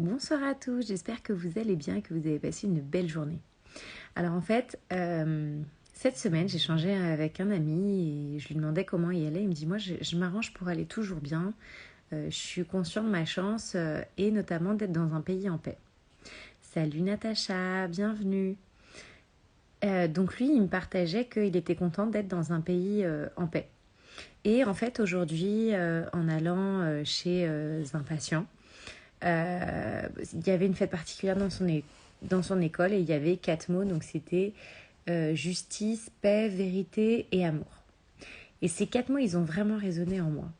Bonsoir à tous, j'espère que vous allez bien et que vous avez passé une belle journée. Alors en fait, cette semaine, j'ai échangé avec un ami et je lui demandais comment il allait. Il me dit, moi, je m'arrange pour aller toujours bien. Je suis conscient de ma chance et notamment d'être dans un pays en paix. Salut Natacha, bienvenue. Donc lui, il me partageait qu'il était content d'être dans un pays en paix. Et en fait, aujourd'hui, en allant chez un patient, il y avait une fête particulière dans son école et il y avait 4 mots. Donc c'était justice, paix, vérité et amour. Et ces 4 mots, ils ont vraiment résonné en moi.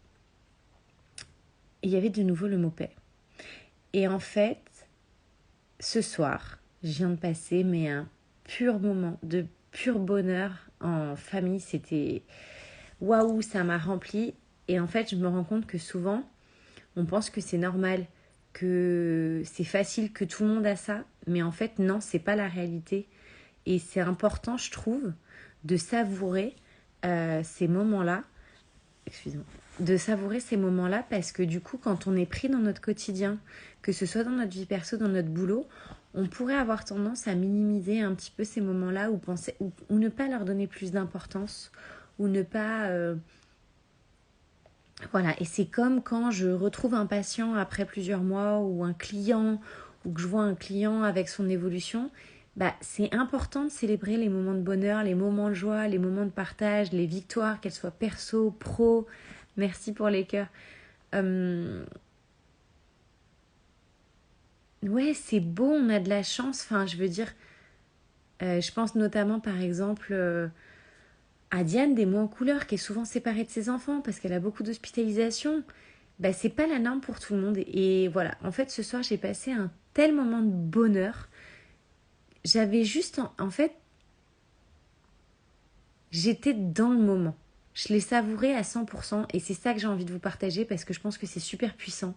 Et il y avait de nouveau le mot paix. Et en fait, ce soir, je viens de passer un pur moment de pur bonheur en famille. C'était waouh, ça m'a rempli. Et en fait, je me rends compte que souvent, on pense que c'est normal, que c'est facile, que tout le monde a ça. Mais en fait, non, c'est pas la réalité. Et c'est important, je trouve, de savourer ces moments-là. Excusez-moi. De savourer ces moments-là parce que du coup, quand on est pris dans notre quotidien, que ce soit dans notre vie perso, dans notre boulot, on pourrait avoir tendance à minimiser un petit peu ces moments-là ou ne pas leur donner plus d'importance ou ne pas... Voilà, et c'est comme quand je retrouve un patient après plusieurs mois ou un client ou que je vois un client avec son évolution, c'est important de célébrer les moments de bonheur, les moments de joie, les moments de partage, les victoires, qu'elles soient perso, pro. Merci pour les cœurs. Ouais, c'est beau, on a de la chance. Enfin, je veux dire, je pense notamment par exemple à Diane des mots en couleur qui est souvent séparée de ses enfants parce qu'elle a beaucoup d'hospitalisation. C'est pas la norme pour tout le monde. Et voilà, en fait, ce soir, j'ai passé un tel moment de bonheur. J'avais juste, en fait, j'étais dans le moment. Je l'ai savouré à 100% et c'est ça que j'ai envie de vous partager parce que je pense que c'est super puissant.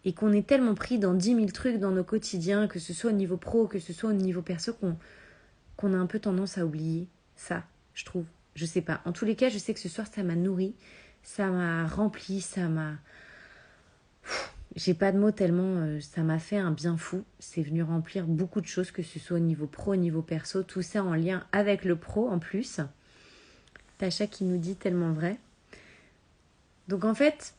Et qu'on est tellement pris dans 10 000 trucs dans nos quotidiens, que ce soit au niveau pro, que ce soit au niveau perso, qu'on a un peu tendance à oublier ça, je trouve. Je sais pas. En tous les cas, je sais que ce soir, ça m'a nourri, ça m'a rempli, ça m'a... J'ai pas de mots tellement ça m'a fait un bien fou. C'est venu remplir beaucoup de choses, que ce soit au niveau pro, au niveau perso, tout ça en lien avec le pro en plus. Tacha qui nous dit tellement vrai. Donc en fait,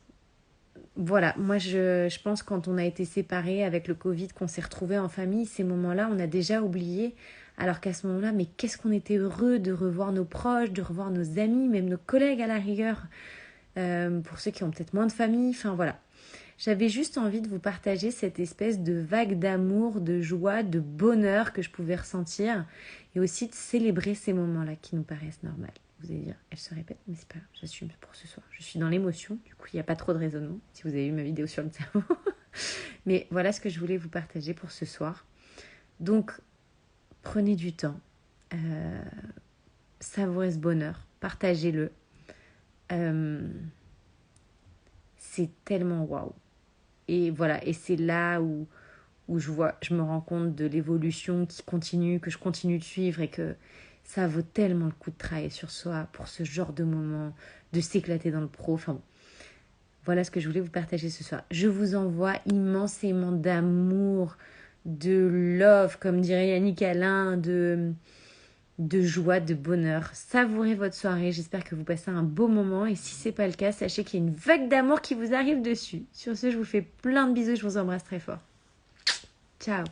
voilà, moi je pense quand on a été séparés avec le Covid, qu'on s'est retrouvés en famille, ces moments-là, on a déjà oublié. Alors qu'à ce moment-là, mais qu'est-ce qu'on était heureux de revoir nos proches, de revoir nos amis, même nos collègues à la rigueur, pour ceux qui ont peut-être moins de famille, enfin voilà. J'avais juste envie de vous partager cette espèce de vague d'amour, de joie, de bonheur que je pouvais ressentir et aussi de célébrer ces moments-là qui nous paraissent normaux. Vous allez dire, elle se répète, mais c'est pas grave, j'assume pour ce soir. Je suis dans l'émotion, du coup il n'y a pas trop de raisonnement, si vous avez vu ma vidéo sur le cerveau. Mais voilà ce que je voulais vous partager pour ce soir. Donc, prenez du temps, savourez ce bonheur, partagez-le. C'est tellement waouh. Et voilà, et c'est là où je me rends compte de l'évolution qui continue, que je continue de suivre et que ça vaut tellement le coup de travailler sur soi pour ce genre de moment, de s'éclater dans le pro. Enfin bon, voilà ce que je voulais vous partager ce soir. Je vous envoie immensément d'amour, de love, comme dirait Yannick Alain, de joie, de bonheur. Savourez votre soirée. J'espère que vous passez un beau moment. Et si ce n'est pas le cas, sachez qu'il y a une vague d'amour qui vous arrive dessus. Sur ce, je vous fais plein de bisous. Je vous embrasse très fort. Ciao.